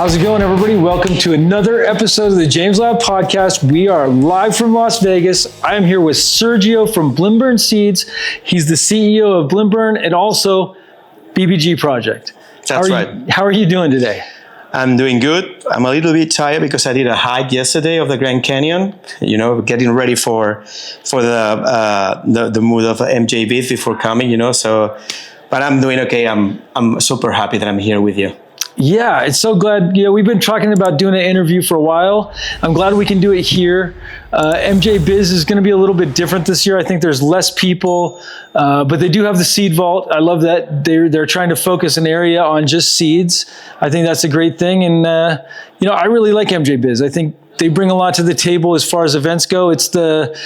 How's it going, everybody? Welcome to another episode of the James Lab Podcast. We are live from Las Vegas. I am here with Sergio from Blimburn Seeds. He's the CEO of Blimburn and also BBG Project. That's right. How are you doing today? I'm doing good. I'm a little bit tired because I did a hike yesterday of the Grand Canyon. You know, getting ready for the mood of MJBiz before coming. You know, so but I'm doing okay. I'm super happy that I'm here with you. Yeah, it's so glad. We've been talking about doing an interview for a while. I'm glad we can do it here. MJBiz is going to be a little bit different this year. I think there's less people, but they do have the seed vault. I love that they're trying to focus an area on just seeds. I think that's a great thing, and I really like MJBiz. I think they bring a lot to the table as far as events go. It's the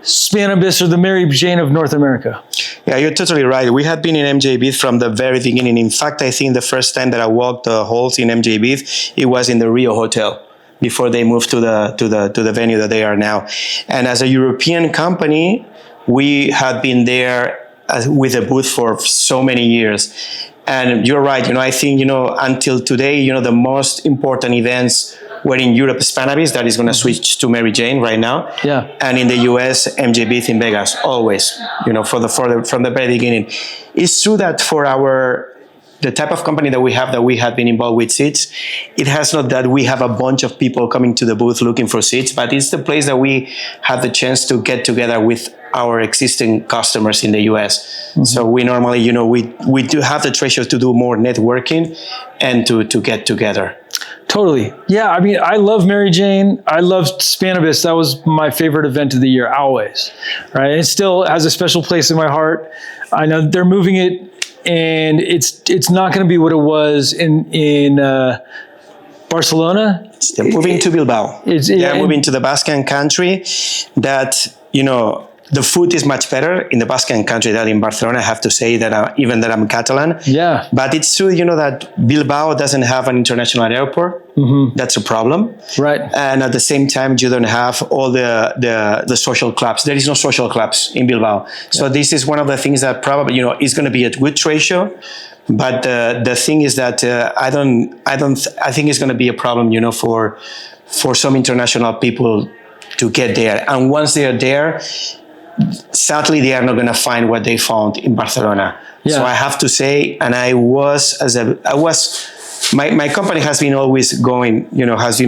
Spannabis or the Mary Jane of North America. Yeah, you're totally right. We had been in MJBiz from the very beginning. In fact, I think the first time that I walked the halls in MJBiz, it was in the Rio Hotel before they moved to the venue that they are now. And as a European company, we had been there with a booth for so many years. And you're right. I think until today, the most important events were in Europe, Spannabis, that is going to switch to Mary Jane right now. Yeah. And in the US, MJBiz in Vegas, always, from the very beginning. It's true that for the type of company that we have been involved with seeds, it has not that we have a bunch of people coming to the booth looking for seeds, but it's the place that we have the chance to get together with our existing customers in the US. Mm-hmm. So we normally, we do have the treasure to do more networking and to get together. Totally. Yeah, I mean, I love Mary Jane. I love Spannabis. That was my favorite event of the year, always. Right? It still has a special place in my heart. I know they're moving it, and it's not going to be what it was in Barcelona. They're moving to Bilbao. They're moving to the Basque country. That the food is much better in the Basque country than in Barcelona. I have to say that even that I'm Catalan. Yeah. But it's true, that Bilbao doesn't have an international airport. Mm-hmm. That's a problem. Right. And at the same time, you don't have all the social clubs. There is no social clubs in Bilbao. Yeah. So this is one of the things that probably, is going to be a good trade show. But the thing is that I think it's going to be a problem, for some international people to get there. And once they are there, sadly, they are not going to find what they found in Barcelona. Yeah. So I have to say, and my company has been always going,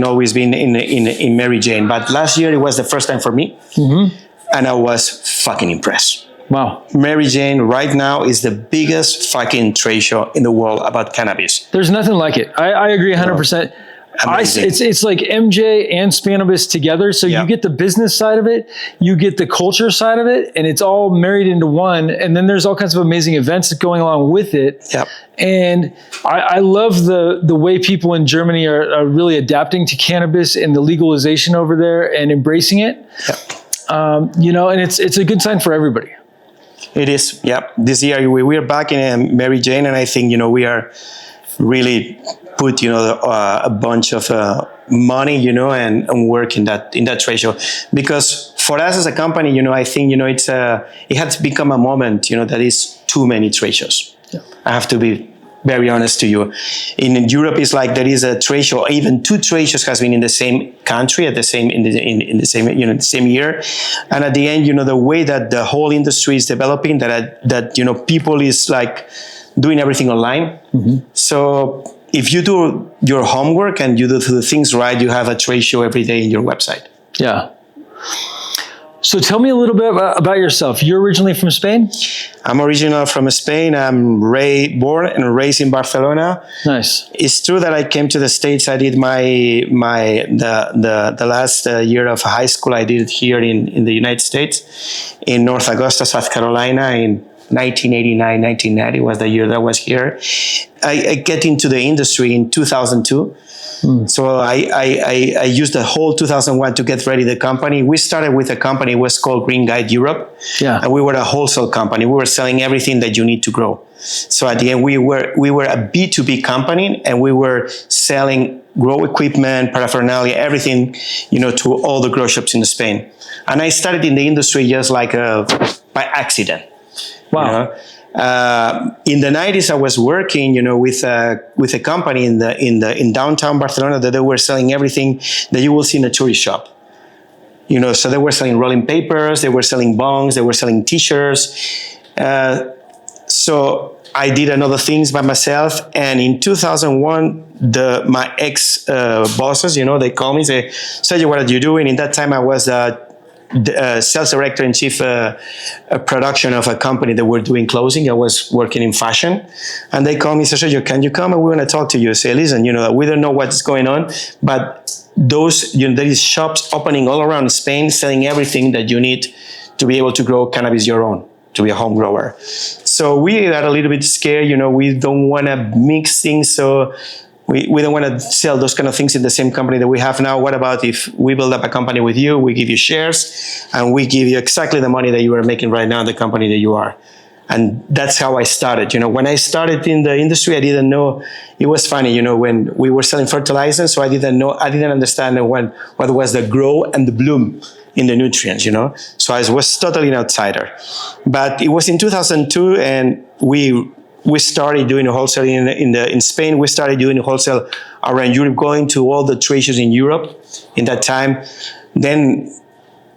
always been in Mary Jane. But last year it was the first time for me, mm-hmm. and I was fucking impressed. Wow. Mary Jane right now is the biggest fucking trade show in the world about cannabis. There's nothing like it. I agree 100%. No. It's like MJ and Spannabis together. So you get the business side of it, you get the culture side of it, and it's all married into one. And then there's all kinds of amazing events going along with it. Yep. And I love the way people in Germany are really adapting to cannabis and the legalization over there and embracing it. Yep. And it's a good sign for everybody. It is. Yep. This year we are back in Mary Jane, and I think we are really put a bunch of money and work in that trade show, because for us as a company I think it has become a moment that is too many trade shows. Yeah. I have to be very honest to you. In Europe, it's like there is a trade show, even two trade shows has been in the same country at the same in the same year, and at the end the way that the whole industry is developing, that people is like doing everything online. Mm-hmm. So if you do your homework and you do the things right, you have a trade show every day in your website. Yeah. So tell me a little bit about yourself. You're originally from Spain? I'm originally from Spain. I'm born and raised in Barcelona. Nice. It's true that I came to the States. I did the last year of high school. I did it here in the United States, in North Augusta, South Carolina, in 1989, 1990 was the year that I was here. I get into the industry in 2002. So I used the whole 2001 to get ready the company. We started with a company, it was called Green Guide Europe. Yeah. And we were a wholesale company. We were selling everything that you need to grow. So at the end, we were a B2B company, and we were selling grow equipment, paraphernalia, everything, to all the grow shops in Spain. And I started in the industry just like by accident. Wow. In the 90s, I was working, with a company in downtown Barcelona that they were selling everything that you will see in a tourist shop. So they were selling rolling papers, they were selling bongs, they were selling T-shirts. So I did another things by myself. And in 2001, my ex bosses, they call me and say, Sergio, what are you doing? In that time, I was the sales director and chief production of a company that were doing clothing. I was working in fashion. And they call me, Sergio, can you come? And we want to talk to you. I say, listen, we don't know what's going on, but there is shops opening all around Spain selling everything that you need to be able to grow cannabis your own, to be a home grower. So we got a little bit scared, we don't want to mix things, so we don't want to sell those kind of things in the same company that we have now. What about if we build up a company with you, we give you shares, and we give you exactly the money that you are making right now in the company that you are? And that's how I started. When I started in the industry, I didn't know. It was funny, when we were selling fertilizer, so I didn't understand what was the grow and the bloom in the nutrients, So I was totally an outsider. But it was in 2002, and we started doing wholesale in Spain. We started doing wholesale around Europe, going to all the trade shows in Europe in that time. Then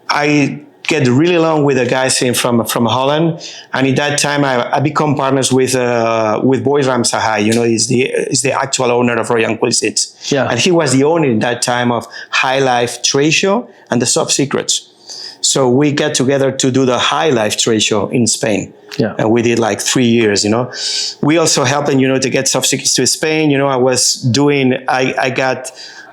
I get really along with the guys from Holland, and at that time I become partners with Boys Ram Sahai. He's the actual owner of Royal Seeds. Yeah. And he was the owner in that time of High Life Trade Show and the Soft Secrets. So we got together to do the High Life Trade Show in Spain. Yeah. And we did like 3 years, We also helped them, to get Soft Secrets to Spain.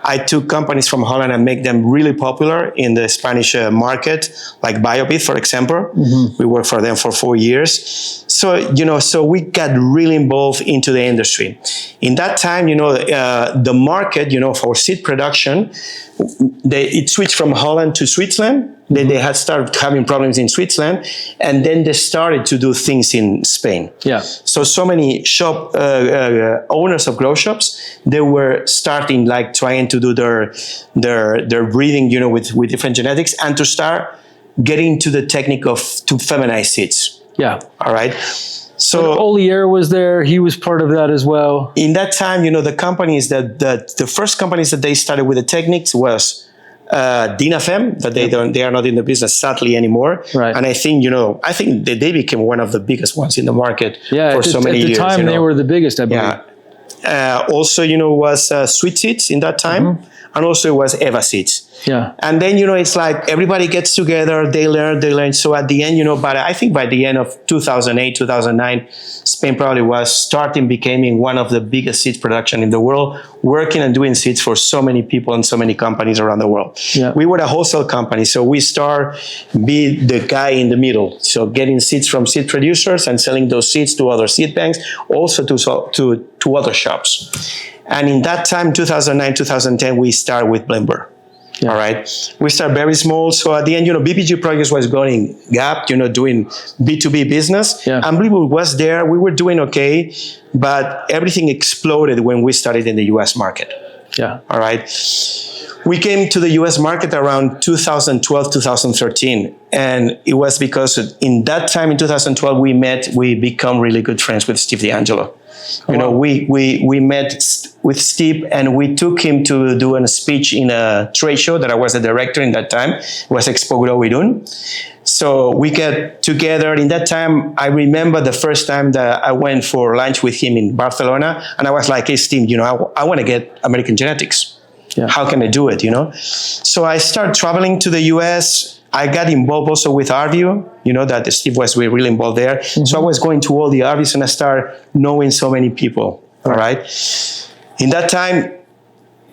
I took companies from Holland and make them really popular in the Spanish market, like Biobit, for example. Mm-hmm. We worked for them for 4 years. So we got really involved into the industry. In that time, the market, for seed production, it switched from Holland to Switzerland. Mm-hmm. They had started having problems in Switzerland, and then they started to do things in Spain. Yeah. So many shop owners of grow shops, they were starting trying to do their breeding, with different genetics, and to start getting to the technique to feminize seeds. Yeah. All right. So Olier was there. He was part of that as well. In that time, the companies the first companies that they started with the techniques was Dinafem, that they are not in the business sadly anymore. Right. And I think that they became one of the biggest ones in the market for so many years. At the time, they were the biggest, I believe. Yeah. Also, was Sweet Seeds in that time. Mm-hmm. And also it was Eva Seeds. Yeah. And then, it's like everybody gets together, they learn. So at the end, but I think by the end of 2008, 2009, Spain probably was becoming one of the biggest seeds production in the world, working and doing seeds for so many people and so many companies around the world. Yeah. We were a wholesale company, so we be the guy in the middle. So getting seeds from seed producers and selling those seeds to other seed banks, also to other shops. And in that time, 2009, 2010, we started with Blimburn. Yeah. All right. We start very small. So at the end, BPG Projects was going Gap, doing B2B business. Yeah. And Blimburn was there. We were doing okay, but everything exploded when we started in the US market. Yeah. All right. We came to the US market around 2012, 2013. And it was because in that time, in 2012, we become really good friends with Steve D'Angelo. We met with Steve, and we took him to do a speech in a trade show that I was a director in that time. It was Expo Grow Irún. So we get together. In that time, I remember the first time that I went for lunch with him in Barcelona, and I was like, hey, Steve, I want to get American genetics. Yeah. How can I do it, So I started traveling to the US. I got involved also with RView, that Steve was really involved there. Mm-hmm. So I was going to all the RVs and I started knowing so many people, all right? In that time,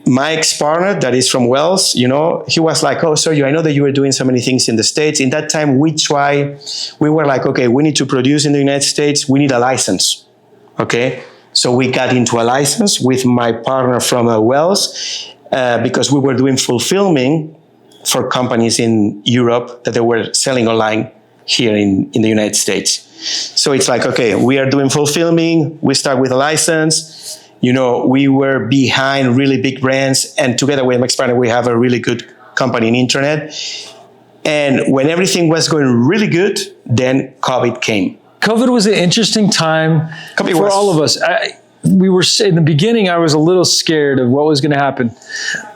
my ex-partner that is from Wells, he was like, oh, Sergio, I know that you were doing so many things in the States. In that time, we were like, okay, we need to produce in the United States. We need a license, okay? So we got into a license with my partner from Wells because we were doing fulfillment for companies in Europe that they were selling online here in the United States. So it's like, okay, we are doing fulfillment. We start with a license. We were behind really big brands, and together with Max Partner, we have a really good company in internet. And when everything was going really good, then COVID came. COVID was an interesting time for all of us. We were in the beginning, I was a little scared of what was going to happen.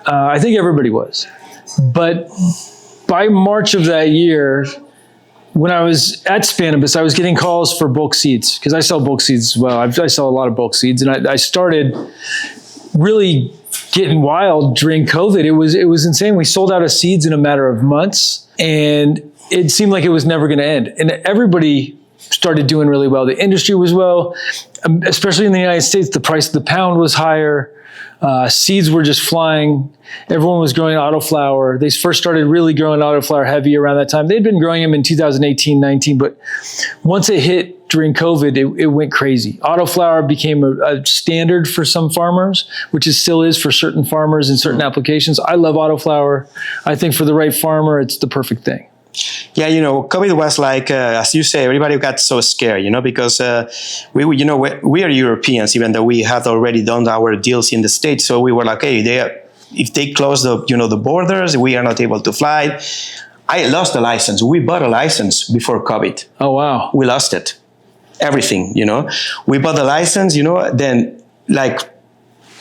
I think everybody was. But by March of that year, when I was at Spanibus, I was getting calls for bulk seeds because I sell bulk seeds as well. I sell a lot of bulk seeds, and I started really getting wild during COVID. It was insane. We sold out of seeds in a matter of months, and it seemed like it was never going to end. And everybody started doing really well. The industry was well, especially in the United States. The price of the pound was higher. Seeds were just flying. Everyone was growing autoflower. They first started really growing autoflower heavy around that time. They'd been growing them in 2018, 19, but once it hit during COVID, it went crazy. Autoflower became a standard for some farmers, which it still is for certain farmers in certain applications. I love autoflower. I think for the right farmer, it's the perfect thing. Yeah, COVID was like, as you say, everybody got so scared, because we are Europeans, even though we had already done our deals in the States. So we were like, hey, if they close the borders, we are not able to fly. I lost the license. We bought a license before COVID. Oh, wow. We lost it. Everything, We bought the license, then like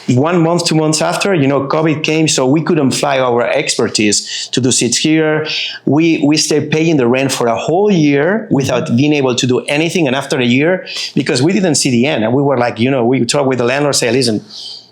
1 month, 2 months after, COVID came, so we couldn't fly our expertise to do seeds here. We stayed paying the rent for a whole year without being able to do anything. And after a year, because we didn't see the end, and we were like, we talked with the landlord, say, listen,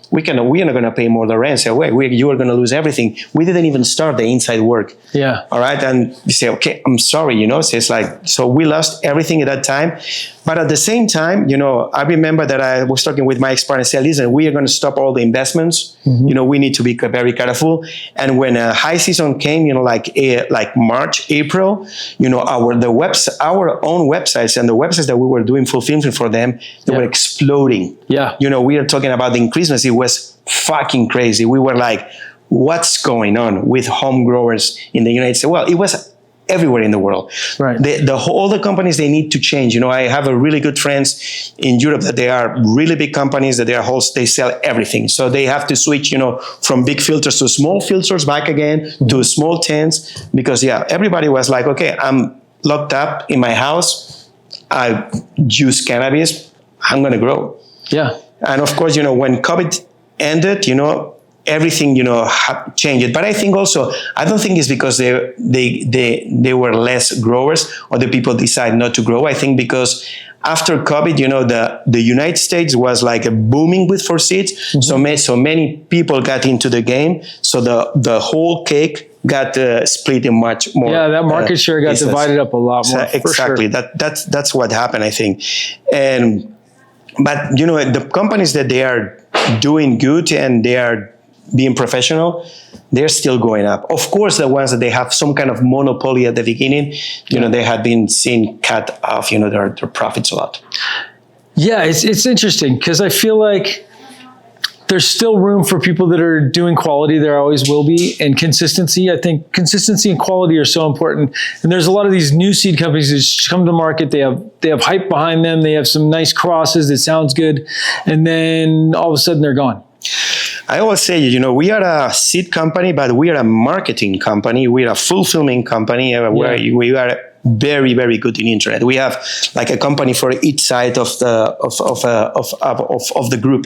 we are not going to pay more the rent. Say, wait, you are going to lose everything. We didn't even start the inside work. Yeah. All right. And we say, okay, I'm sorry, So it's like, so we lost everything at that time. But at the same time, I remember that I was talking with my expert and said, listen, we are going to stop all the investments. Mm-hmm. We need to be very careful. And when high season came, like March, April, our own websites and the websites that we were doing fulfillment for them, they were exploding. Yeah. We are talking about the increases. It was fucking crazy. We were like, what's going on with home growers in the United States? Well, it was everywhere in the world. Right. All the companies, they need to change. I have a really good friends in Europe that they are really big companies that they sell everything. So they have to switch, from big filters to small filters back again to small tents because everybody was like, okay, I'm locked up in my house. I use cannabis. I'm going to grow. Yeah. And of course, when COVID ended, everything, changed. But I think also, I don't think it's because they were less growers or the people decide not to grow. I think because after COVID, the United States was like a booming for seeds. Mm-hmm. So many people got into the game. So the whole cake got split in much more. Yeah, that market share got divided up a lot more. Exactly. For sure. That's what happened, I think. But the companies that they are doing good and they are being professional, they're still going up. Of course, the ones that they have some kind of monopoly at the beginning, they had been seen cut off, their profits a lot. Yeah, it's interesting because I feel like there's still room for people that are doing quality. There always will be. And consistency. I think consistency and quality are so important. And there's a lot of these new seed companies that just come to market. They have hype behind them. They have some nice crosses that sounds good. And then all of a sudden they're gone. I always say, we are a seed company, but we are a marketing company. We are a fulfillment company where we are very, very good in internet. We have like a company for each side of the group,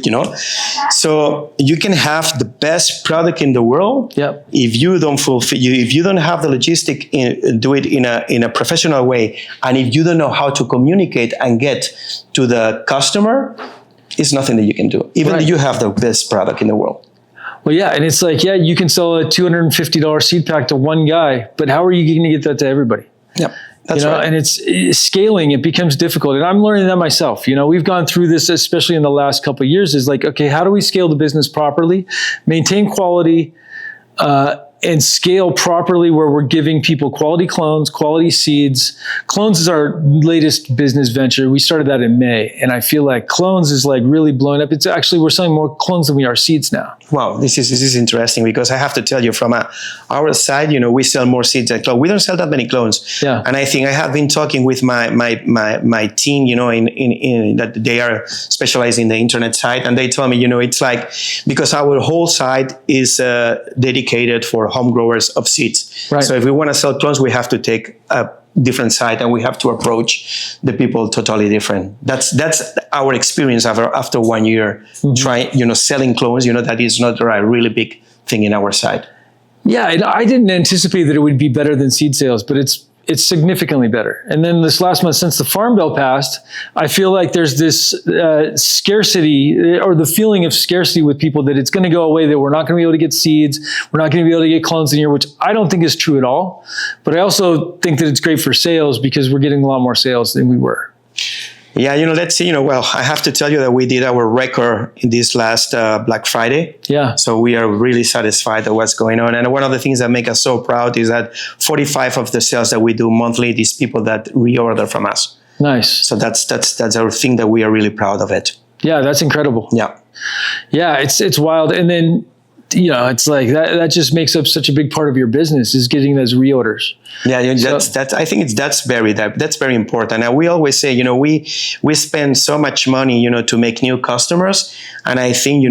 So you can have the best product in the world. Yep. If you don't if you don't have the logistic, do it in a professional way, and if you don't know how to communicate and get to the customer, it's nothing that you can do, even though you have the best product in the world. Well, yeah, and it's like, you can sell a $250 seed pack to one guy, but how are you going to get that to everybody? Yeah, that's right. And it's scaling, it becomes difficult. And I'm learning that myself. We've gone through this, especially in the last couple of years, is like, okay, how do we scale the business properly, maintain quality, and scale properly where we're giving people quality clones, quality seeds. Clones is our latest business venture. We started that in May, and I feel like clones is like really blowing up. It's actually, we're selling more clones than we are seeds now. Wow, this is interesting because I have to tell you from our side, we sell more seeds than clones. We don't sell that many clones. Yeah. And I think I have been talking with my team, in that they are specialized in the internet side, and they tell me, it's like, because our whole side is dedicated for home growers of seeds. Right. So if we want to sell clones, we have to take a different side, and we have to approach the people totally different. That's our experience after 1 year trying, selling clones. That is not a really big thing in our side. Yeah, I didn't anticipate that it would be better than seed sales, but it's significantly better. And then this last month, since the Farm Bill passed, I feel like there's this scarcity, or the feeling of scarcity with people, that it's going to go away, that we're not going to be able to get seeds, we're not going to be able to get clones in here, which I don't think is true at all. But I also think that it's great for sales, because we're getting a lot more sales than we were. Yeah, let's see, well, I have to tell you that we did our record in this last Black Friday. Yeah. So we are really satisfied with what's going on. And one of the things that make us so proud is that 45 of the sales that we do monthly, these people that reorder from us. Nice. So that's our thing that we are really proud of it. Yeah, that's incredible. Yeah. Yeah, it's wild. And then, it's like that just makes up such a big part of your business, is getting those reorders. Yeah, I think that's very important. And we always say, we spend so much money, to make new customers. And I think,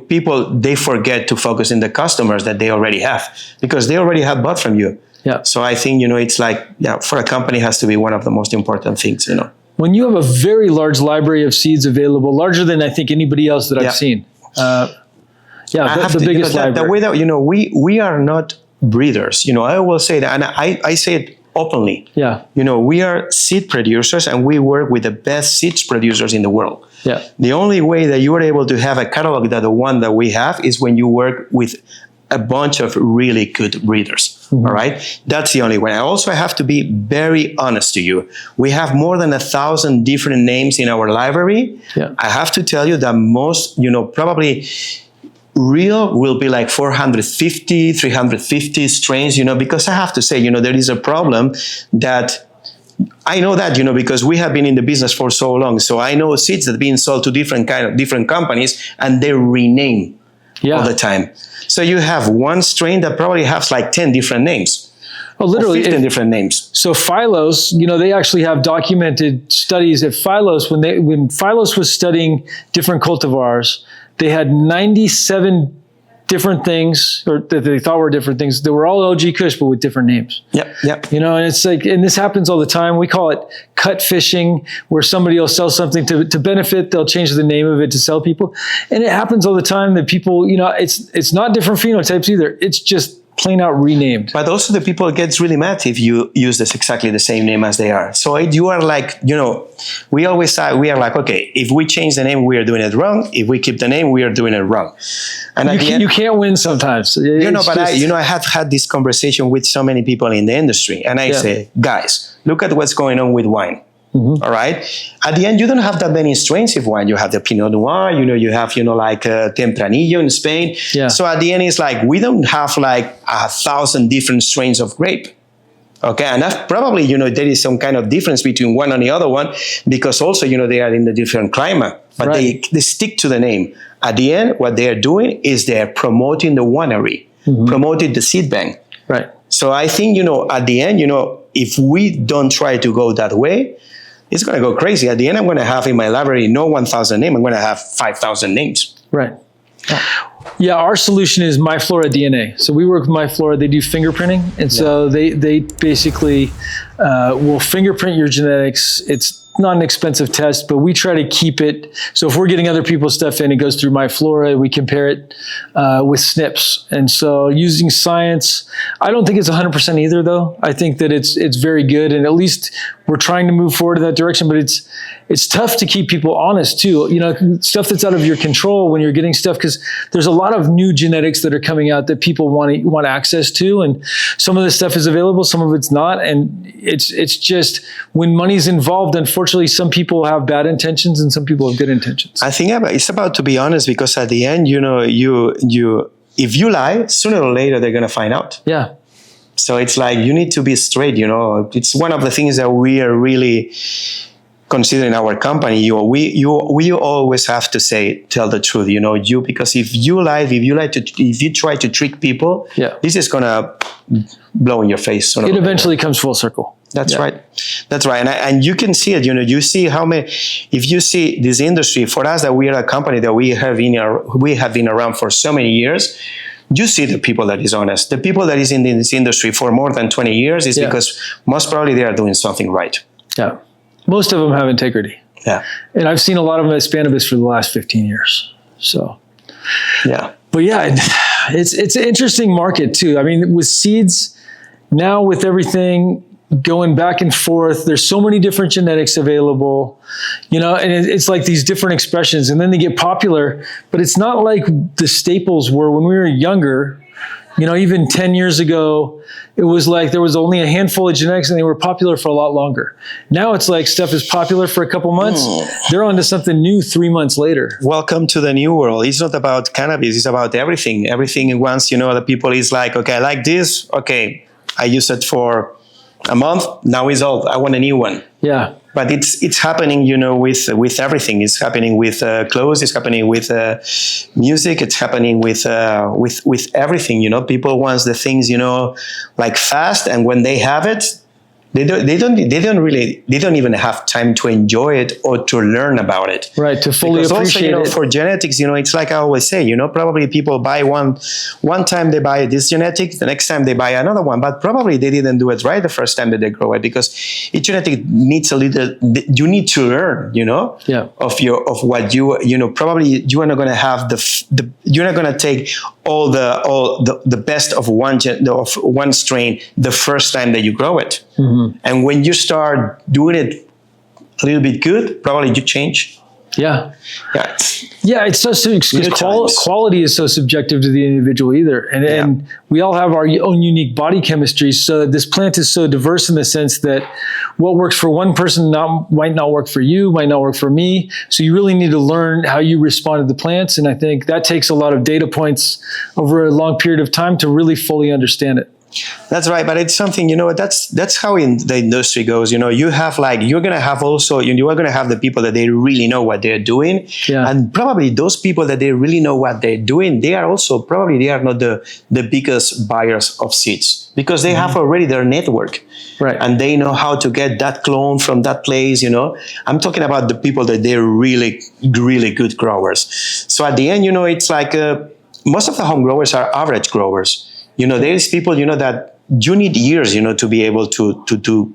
people, they forget to focus in the customers that they already have, because they already have bought from you. Yeah. So I think, it's like, for a company, it has to be one of the most important things, When you have a very large library of seeds available, larger than I think anybody else that I've seen. The biggest library. The way that, we are not breeders. I will say that, and I say it openly. Yeah. We are seed producers, and we work with the best seeds producers in the world. Yeah. The only way that you are able to have a catalog that the one that we have is when you work with a bunch of really good breeders. All right. That's the only way. I also have to be very honest to you. We have more than 1,000 different names in our library. Yeah. I have to tell you that most, probably real will be like 450, 350 strains, because I have to say, there is a problem that I know that, because we have been in the business for so long. So I know seeds that are being sold to different companies, and they rename all the time. So you have one strain that probably has like 10 different names. Oh, literally 15 different names. So Phylos, they actually have documented studies at Phylos. When Phylos was studying different cultivars, they had 97 different things, or that they thought were different things. They were all LG Kush, but with different names. Yep. And it's like, and this happens all the time. We call it cut fishing, where somebody will sell something to benefit. They'll change the name of it to sell people. And it happens all the time that people, it's not different phenotypes either. It's just plain out renamed. But also the people gets really mad if you use this exactly the same name as they are. So you are like, we always say, we are like, okay, if we change the name, we are doing it wrong. If we keep the name, we are doing it wrong. And you can't win sometimes. I have had this conversation with so many people in the industry, and I say, guys, look at what's going on with wine. All right. At the end, you don't have that many strains of wine. You have the Pinot Noir, you have, like Tempranillo in Spain. Yeah. So at the end, it's like, we don't have like 1,000 different strains of grape. Okay. And that's probably, there is some kind of difference between one and the other one, because also, they are in the different climate, but they stick to the name. At the end, what they are doing is they're promoting the winery, promoting the seed bank. Right. So I think, at the end, if we don't try to go that way, it's going to go crazy. At the end, I'm going to have in my library no 1,000 names. I'm going to have 5,000 names. Right. Yeah, our solution is MyFlora DNA. So we work with MyFlora. They do fingerprinting. And so they basically will fingerprint your genetics. It's not an expensive test, but we try to keep it. So if we're getting other people's stuff in, it goes through MyFlora. We compare it with SNPs. And so using science, I don't think it's 100% either, though. I think that it's very good. And at least we're trying to move forward in that direction. But it's tough to keep people honest, too. Stuff that's out of your control when you're getting stuff, because there's a lot of new genetics that are coming out that people want access to. And some of this stuff is available, some of it's not. And it's just, when money's involved, unfortunately, some people have bad intentions and some people have good intentions. I think it's about to be honest, because at the end, if you lie, sooner or later, they're going to find out. Yeah. So it's like, you need to be straight, It's one of the things that we are really considering our company. We always have to tell the truth, because if you try to trick people, this is going to blow in your face. It eventually comes full circle. That's right. That's right. And you can see it, you see how many, if you see this industry, for us that we are a company that we have been around for so many years, you see the people that is honest. The people that is in this industry for more than 20 years is because most probably they are doing something right. Yeah. Most of them have integrity. Yeah. And I've seen a lot of them at Spanibus for the last 15 years. So, yeah. But yeah, it's an interesting market too. I mean, with seeds, now with everything going back and forth, there's so many different genetics available, you know, and it's like these different expressions, and then they get popular, but it's not like the staples were when we were younger. You know, even 10 years ago, it was like there was only a handful of genetics and they were popular for a lot longer. Now it's like stuff is popular for a couple months. They're on to something new 3 months later. Welcome to the new world. It's not about cannabis. It's about everything. Everything once, you know, the people is like, okay, I like this. Okay, I use it for a month. Now it's old. I want a new one. Yeah. But it's happening, you know, with everything. It's happening with clothes. It's happening with music. It's happening with everything. You know, people want the things, you know, like fast, and when they have it, they don't even have time to enjoy it or to learn about it. Right, to fully because appreciate also, you know, it. for genetics, you know, it's like I always say, you know, probably people buy one time they buy this genetic, the next time they buy another one, but probably they didn't do it right the first time that they grow it, because each genetic needs a little. You need to learn, you know, of what you know. Probably you are not going to have you're not going to take all the best of one strain the first time that you grow it. Mm-hmm. And when you start doing it a little bit good, probably you change. Yeah. Yeah. Yeah, it's so because quality is so subjective to the individual either. And we all have our own unique body chemistry. So this plant is so diverse in the sense that what works for one person might not work for you, might not work for me. So you really need to learn how you respond to the plants. And I think that takes a lot of data points over a long period of time to really fully understand it. That's right, but it's something, you know, that's how in the industry goes. You know, you have like, you're going to have also, you are going to have the people that they really know what they're doing. Yeah. And probably those people that they really know what they're doing, they are also, probably they are not the biggest buyers of seeds, because they have already their network. Right. And they know how to get that clone from that place, you know. I'm talking about the people that they're really, really good growers. So at the end, you know, it's like most of the home growers are average growers. You know, there's people, you know, that you need years, you know, to be able to do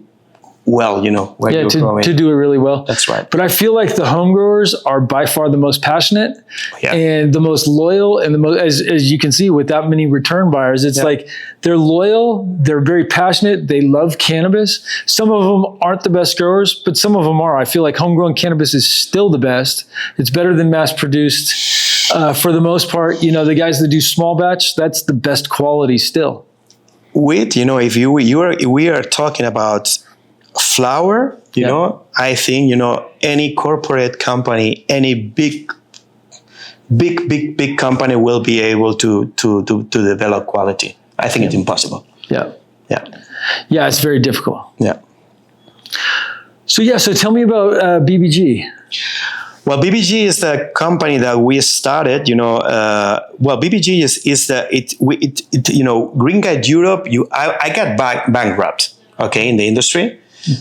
well, you know, when you're growing. To do it really well. That's right. But I feel like the home growers are by far the most passionate and the most loyal, and the most, as you can see with that many return buyers, it's like they're loyal, they're very passionate, they love cannabis. Some of them aren't the best growers, but some of them are. I feel like homegrown cannabis is still the best. It's better than mass produced. For the most part, you know, the guys that do small batch, that's the best quality still. You know, if we are talking about flower, you know, I think, you know, any corporate company, any big company will be able to develop quality. I think it's impossible. Yeah. Yeah. Yeah, it's very difficult. Yeah. So tell me about BBG. Well, BBG is the company that we started. You know, BBG is you know, Green Guide Europe. I got bankrupt, okay, in the industry.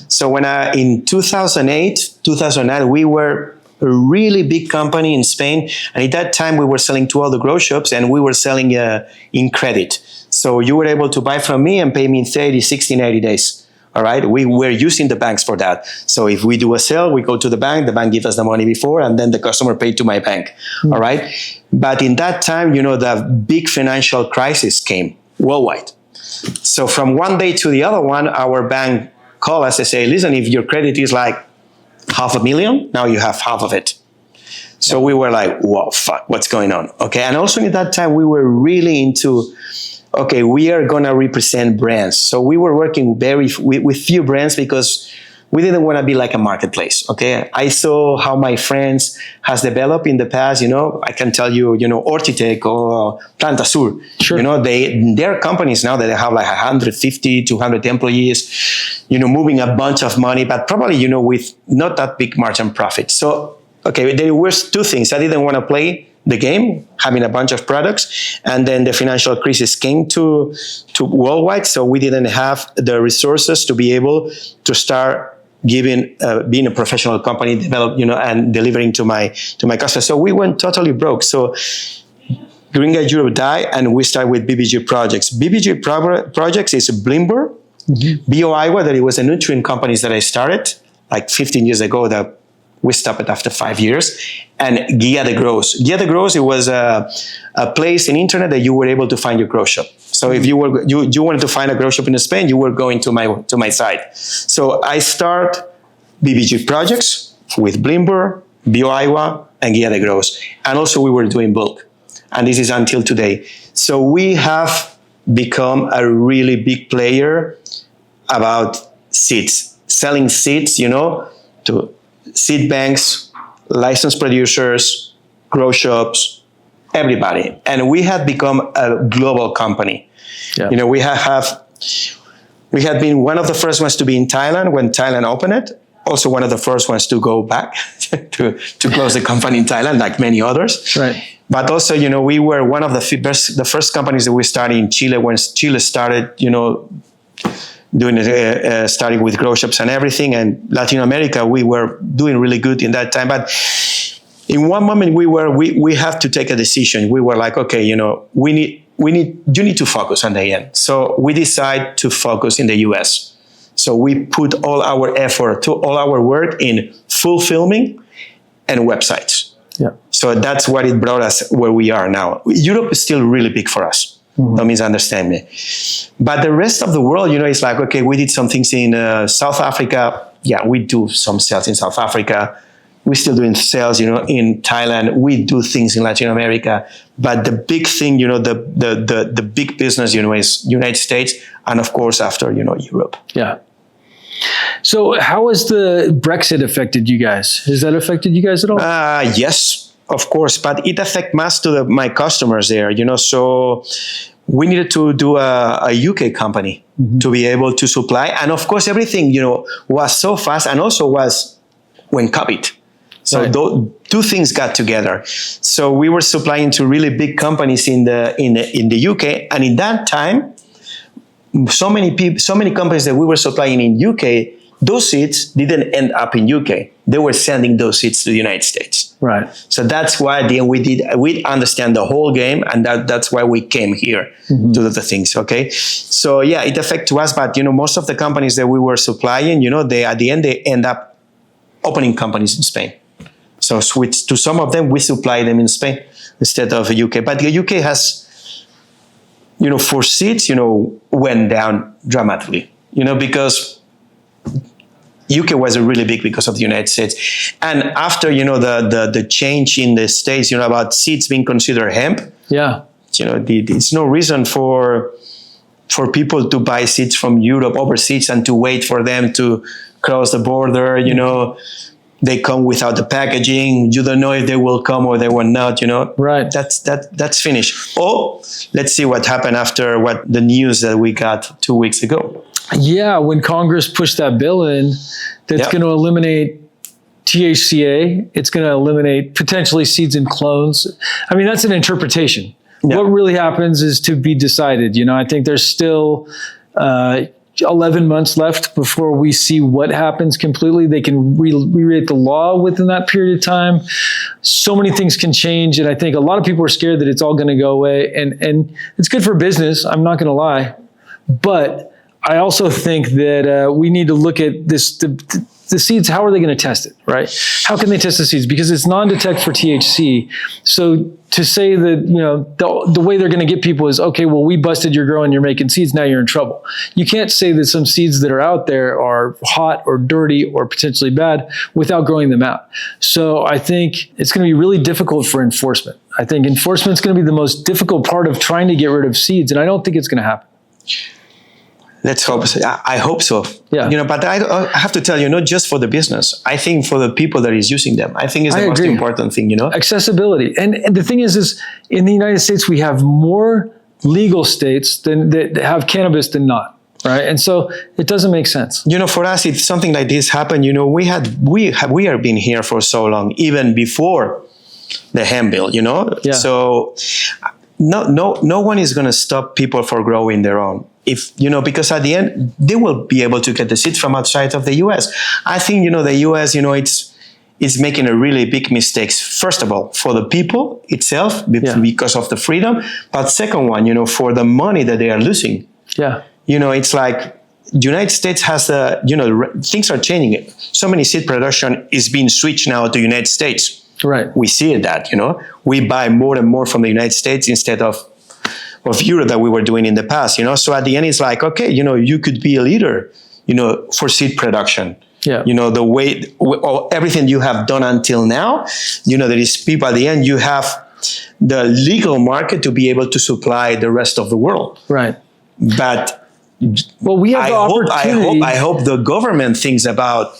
So when in 2008, 2009, we were a really big company in Spain, and at that time we were selling to all the grow shops, and we were selling in credit. So you were able to buy from me and pay me in 30, 60, 90 days. All right, we were using the banks for that. So if we do a sale, we go to the bank gives us the money before, and then the customer paid to my bank. Mm-hmm. All right. But in that time, you know, the big financial crisis came worldwide. So from one day to the other one, our bank called us and say, listen, if your credit is like $500,000, now you have half of it. So we were like, whoa, fuck, what's going on? Okay. And also at that time, we were really into, okay, we are going to represent brands. So we were working with few brands because we didn't want to be like a marketplace. Okay. I saw how my friends has developed in the past. You know, I can tell you, you know, Ortitec or Planta Sur. Sure. You know, they're companies now that they have like 150, 200 employees, you know, moving a bunch of money, but probably, you know, with not that big margin profit. So, okay, there were two things. I didn't want to play the game, having a bunch of products, and then the financial crisis came to worldwide, so we didn't have the resources to be able to start being a professional company, develop, you know, and delivering to my customers. So we went totally broke. So Green Guide Europe died, and we started with BBG Projects. BBG Projects is Blimburn, Bio Iowa, that it was a nutrient company that I started like 15 years ago that we stopped it after 5 years. And Guia de Grows. Guia de Grows, it was a place in internet that you were able to find your grow shop. So if you wanted to find a grow shop in Spain, you were going to my site. So I start BBG Projects with Blimburn, Bio Iowa, and Guia de Grows. And also we were doing bulk. And this is until today. So we have become a really big player about seeds, selling seeds, to seed banks, licensed producers, grow shops, everybody. And we have become a global company. Yeah. We have been one of the first ones to be in Thailand when Thailand opened it. Also one of the first ones to go back to close the company in Thailand, like many others. Right. But also, we were one of the first companies that we started in Chile when Chile started, starting with grow shops and everything. And Latin America, we were doing really good in that time. But in one moment, we have to take a decision. We were like, okay, you need to focus on the end. So we decide to focus in the US. So we put all our effort, all our work in fulfilling and websites. Yeah. So that's what it brought us where we are now. Europe is still really big for us. Don't misunderstand me. But the rest of the world, it's like, okay, we did some things in South Africa. Yeah, we do some sales in South Africa. We're still doing sales, in Thailand. We do things in Latin America. But the big thing, the big business, is United States. And of course, after, Europe. Yeah. So how has the Brexit affected you guys? Has that affected you guys at all? Yes, of course. But it affects mass to my customers there, So we needed to do a UK company to be able to supply. And of course, everything, was so fast and also was when COVID. So two things got together. So we were supplying to really big companies in the UK. And in that time, so many companies that we were supplying in UK, those seeds didn't end up in UK. They were sending those seeds to the United States. Right. So that's why we understand the whole game, and that's why we came here to do the things. Okay. So yeah, it affects us, but most of the companies that we were supplying, they at the end they end up opening companies in Spain. So switch to some of them, we supply them in Spain instead of the UK. But the UK has, for seeds, went down dramatically, because UK was really big because of the United States. And after, the change in the States, about seeds being considered hemp. Yeah. There's no reason for people to buy seeds from Europe overseas and to wait for them to cross the border, They come without the packaging. You don't know if they will come or they will not, Right. That's finished. Oh, let's see what happened after the news that we got 2 weeks ago. Yeah, when Congress pushed that bill in, that's going to eliminate THCA. It's going to eliminate potentially seeds and clones. I mean, that's an interpretation. Yeah. What really happens is to be decided. I think there's still 11 months left before we see what happens completely. They can rewrite the law within that period of time. So many things can change. And I think a lot of people are scared that it's all going to go away. And it's good for business. I'm not going to lie. But I also think that we need to look at this, the seeds. How are they going to test it, right? How can they test the seeds? Because it's non-detect for THC. So to say that, the way they're going to get people is, okay, well, we busted your grow and you're making seeds, now you're in trouble. You can't say that some seeds that are out there are hot or dirty or potentially bad without growing them out. So I think it's going to be really difficult for enforcement. I think enforcement is going to be the most difficult part of trying to get rid of seeds, and I don't think it's going to happen. Let's hope so. I hope so. Yeah. But I have to tell you, not just for the business. I think for the people that is using them, I think is the most important thing, Accessibility. And the thing is in the United States, we have more legal states that have cannabis than not. Right. And so it doesn't make sense. For us, if something like this happened, we have been here for so long, even before the hemp bill, Yeah. So no one is going to stop people from growing their own. Because at the end, they will be able to get the seeds from outside of the U.S. I think, the U.S., is making a really big mistakes. First of all, for the people itself, because of the freedom. But second one, for the money that they are losing. Yeah. It's like the United States has things are changing. So many seed production is being switched now to United States. Right. We see that, we buy more and more from the United States instead of Europe that we were doing in the past, So at the end, it's like, okay, you could be a leader, for seed production. Yeah. The way, everything you have done until now, there is people at the end, you have the legal market to be able to supply the rest of the world. Right. But we have the opportunity. I hope the government thinks about,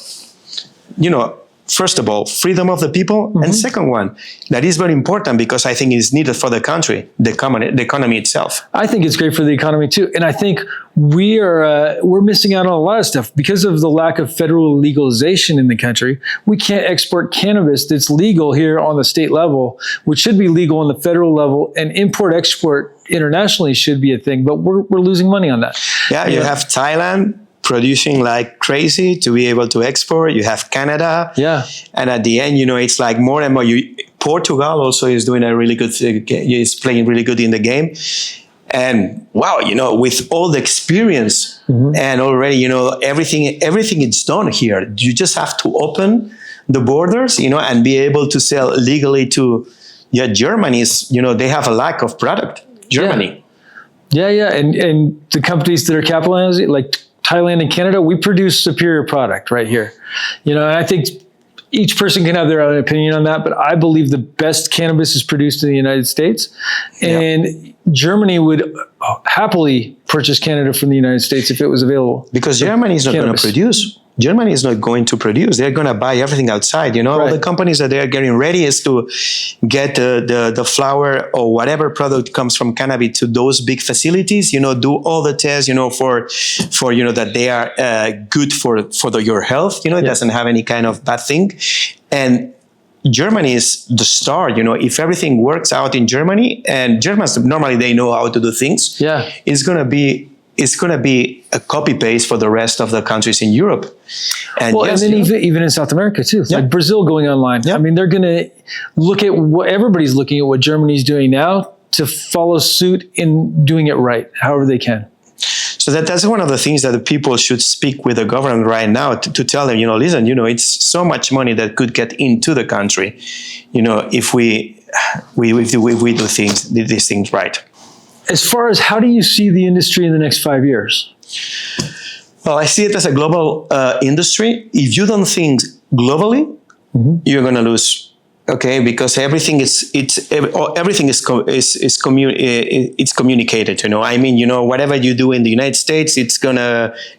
first of all, freedom of the people, and second one, that is very important because I think it's needed for the country, the economy itself. I think it's great for the economy too, and I think we're missing out on a lot of stuff because of the lack of federal legalization in the country. We can't export cannabis that's legal here on the state level, which should be legal on the federal level, and import-export internationally should be a thing, but we're losing money on that. Yeah, you have Thailand producing like crazy to be able to export. You have Canada. Yeah. And at the end, it's like more and more. Portugal also is doing a really good thing. Is playing really good in the game. And wow, with all the experience and already, everything is done here. You just have to open the borders, and be able to sell legally to, Germany is, they have a lack of product. Germany. Yeah. And the companies that are capitalizing, like Thailand and Canada, we produce superior product right here. And I think each person can have their own opinion on that, but I believe the best cannabis is produced in the United States. And Germany would happily purchase Canada from the United States if it was available. Because Germany is not going to produce. Germany is not going to produce. They're going to buy everything outside. All the companies that they are getting ready is to get the flower or whatever product comes from cannabis to those big facilities. Do all the tests. For that they are good for your health. It doesn't have any kind of bad thing, and Germany is the star. If everything works out in Germany, and Germans normally they know how to do things. Yeah, it's going to be a copy paste for the rest of the countries in Europe. And and then even in South America too, like Brazil going online. I mean, they're going to look at what everybody's looking at what Germany's doing now to follow suit in doing it right, however they can. So that's one of the things that the people should speak with the government right now to tell them, listen, it's so much money that could get into the country, if we do these things right. As far as how do you see the industry in the next 5 years? Well, I see it as a global industry. If you don't think globally, you're going to lose. Okay, because everything is communicated. I mean, whatever you do in the United States,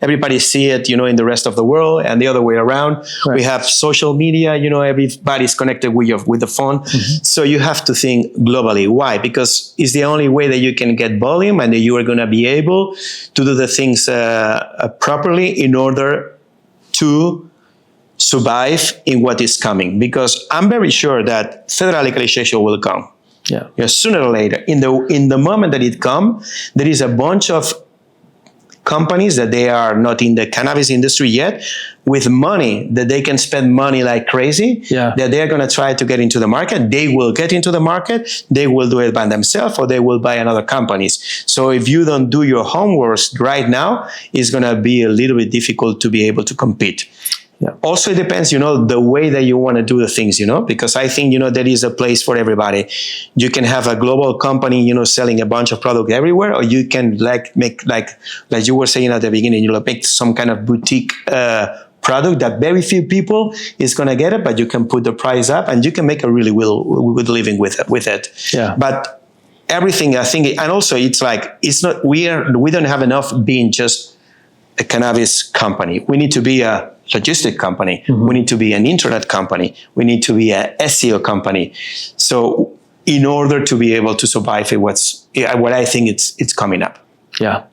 everybody see it, in the rest of the world, and the other way around. Right. We have social media. Everybody's connected with the phone. So you have to think globally. Why? Because it's the only way that you can get volume, and that you are going to be able to do the things properly in order to survive in what is coming, because I'm very sure that federal legalization will come. Sooner or later. In the moment that it comes, there is a bunch of companies that they are not in the cannabis industry yet, with money that they can spend money like crazy, that they're going to try to get into the market. They will get into the market. They will do it by themselves, or they will buy another companies. So if you don't do your homework right now, it's going to be a little bit difficult to be able to compete. Also, it depends, the way that you want to do the things, because I think, there is a place for everybody. You can have a global company, selling a bunch of product everywhere, or you can make like you were saying at the beginning, make some kind of boutique product that very few people is going to get it, but you can put the price up and you can make a really good living with it. Yeah. But everything, I think, and also it's not, we don't have enough being just a cannabis company. We need to be a logistic company. We need to be an internet company. We need to be a SEO company. So in order to be able to survive what I think it's coming up. Yeah,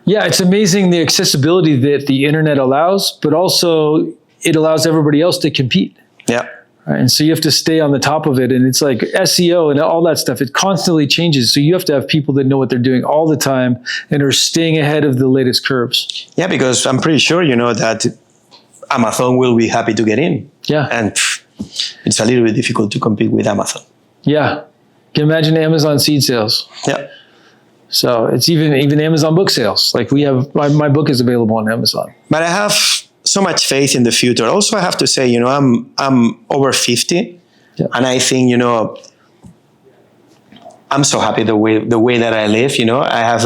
it's amazing the accessibility that the internet allows, but also it allows everybody else to compete. Yeah. Right? And so you have to stay on the top of it. And it's like SEO and all that stuff, it constantly changes. So you have to have people that know what they're doing all the time and are staying ahead of the latest curves. Yeah, because I'm pretty sure, that Amazon will be happy to get in. Yeah. And it's a little bit difficult to compete with Amazon. Yeah. Can you imagine Amazon seed sales? Yeah. So it's even Amazon book sales. Like we have, my book is available on Amazon. But I have so much faith in the future. Also, I have to say, I'm over 50, yeah. and I think, I'm so happy the way that I live. I have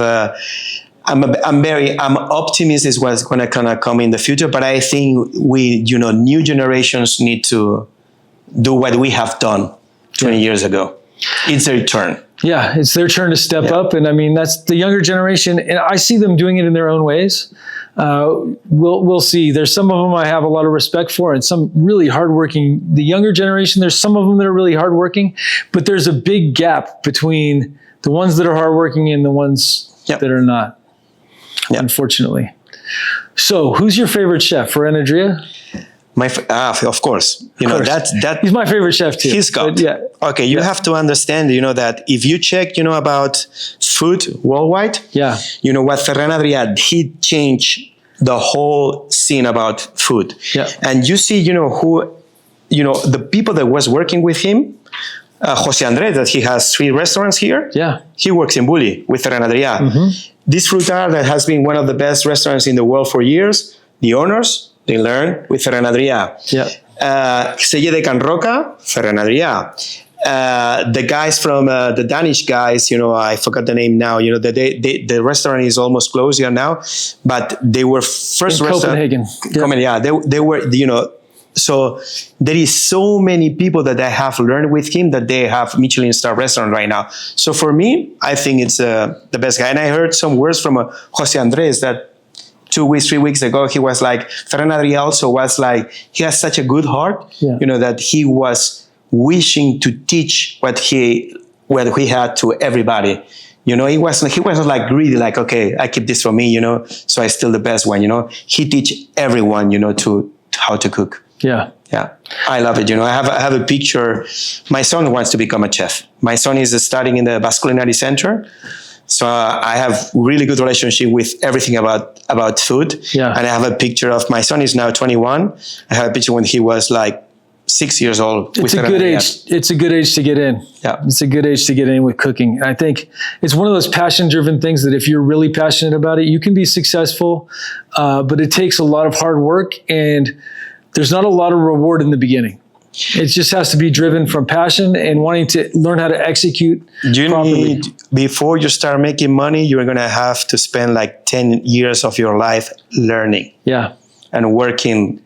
I'm optimistic is what's going to kind of come in the future. But I think new generations need to do what we have done 20 years ago. It's their turn. Yeah, it's their turn to step up. And I mean, that's the younger generation. And I see them doing it in their own ways. We'll see. There's some of them I have a lot of respect for and some really hardworking. The younger generation, there's some of them that are really hardworking, but there's a big gap between the ones that are hardworking and the ones that are not, unfortunately. So who's your favorite chef? Ferran Adrià? Of course. That he's my favorite chef too. He's got. Okay, you have to understand, that if you check, about food worldwide, what Ferran Adrià, he changed the whole scene about food. Yeah. And you see, the people that was working with him, Jose Andres, that he has 3 restaurants here. Yeah. He works in Bulli with Ferran Adrià. Mm-hmm. This Frutar that has been one of the best restaurants in the world for years, the owners, they learn with Ferran Adrià. Yeah. Selle de Can Roca, Ferran Adrià. The guys from the Danish guys, I forgot the name now. The restaurant is almost closed here now, but they were first in Copenhagen. They were, so there is so many people that I have learned with him that they have Michelin star restaurant right now. So for me, I think it's the best guy. And I heard some words from Jose Andres that 2 weeks, 3 weeks ago, he was like, Ferran Adrià also was like, he has such a good heart, that he was wishing to teach what he had to everybody. He wasn't like greedy, like, okay, I keep this for me, so I still the best one, He teach everyone, to how to cook. Yeah. Yeah. I love it. I have a picture. My son wants to become a chef. My son is studying in the Basque Culinary Center. So I have really good relationship with everything about food. Yeah. And I have a picture of my son is now 21. I have a picture when he was like 6 years old. It's a good age. It's a good age to get in. Yeah. It's a good age to get in with cooking. And I think it's one of those passion-driven things that if you're really passionate about it, you can be successful. But it takes a lot of hard work and there's not a lot of reward in the beginning. It just has to be driven from passion and wanting to learn how to execute properly. Before you start making money, you're going to have to spend like 10 years of your life learning. Yeah. And working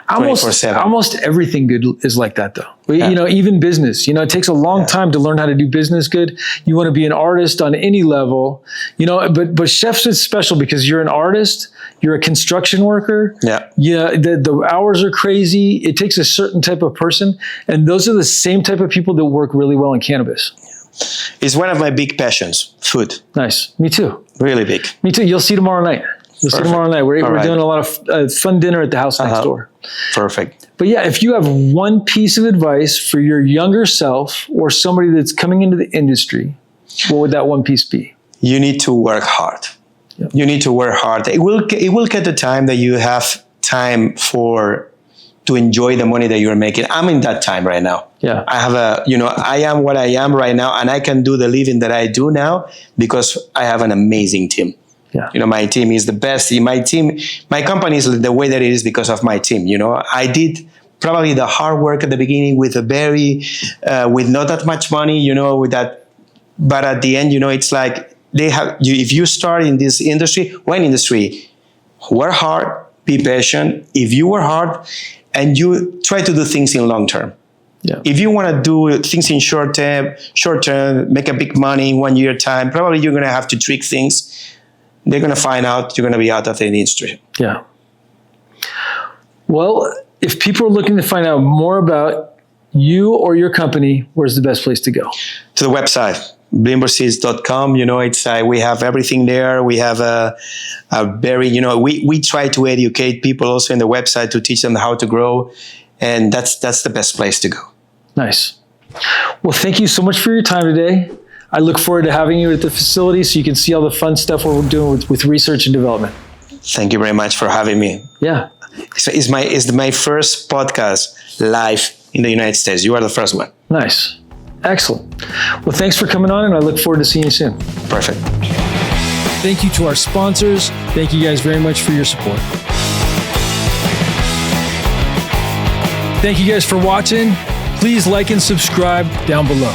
24/7. Almost everything good is like that though. Even business, it takes a long time to learn how to do business good. You want to be an artist on any level, but chefs is special because you're an artist, you're a construction worker. Yeah. The hours are crazy. It takes a certain type of person. And those are the same type of people that work really well in cannabis. It's one of my big passions, food. Nice. Me too. Really big. Me too. You'll see tomorrow night. See tomorrow night. We're doing a lot of fun dinner at the house next door. Perfect. But yeah, if you have one piece of advice for your younger self or somebody that's coming into the industry, what would that one piece be? You need to work hard. Yep. You need to work hard. It will get the time that you have time to enjoy the money that you're making. I'm in that time right now. Yeah. I have I am what I am right now, and I can do the living that I do now because I have an amazing team. Yeah. My team is the best. My company is the way that it is because of my team. I did probably the hard work at the beginning with with not that much money, with that. But at the end, it's like if you start in this industry, work hard, be patient. If you work hard and you try to do things in long term. Yeah. If you want to do things in short term, make a big money in 1 year time, probably you're going to have to trick things. They're going to find out you're going to be out of the industry. Yeah. Well, if people are looking to find out more about you or your company, where's the best place to go? To the website, blimburseeds.com. We have everything there. We have a very, we try to educate people also in the website to teach them how to grow. And that's the best place to go. Nice. Well, thank you so much for your time today. I look forward to having you at the facility so you can see all the fun stuff we're doing with research and development. Thank you very much for having me. Yeah. It's my first podcast live in the United States. You are the first one. Nice. Excellent. Well, thanks for coming on, and I look forward to seeing you soon. Perfect. Thank you to our sponsors. Thank you guys very much for your support. Thank you guys for watching. Please like and subscribe down below.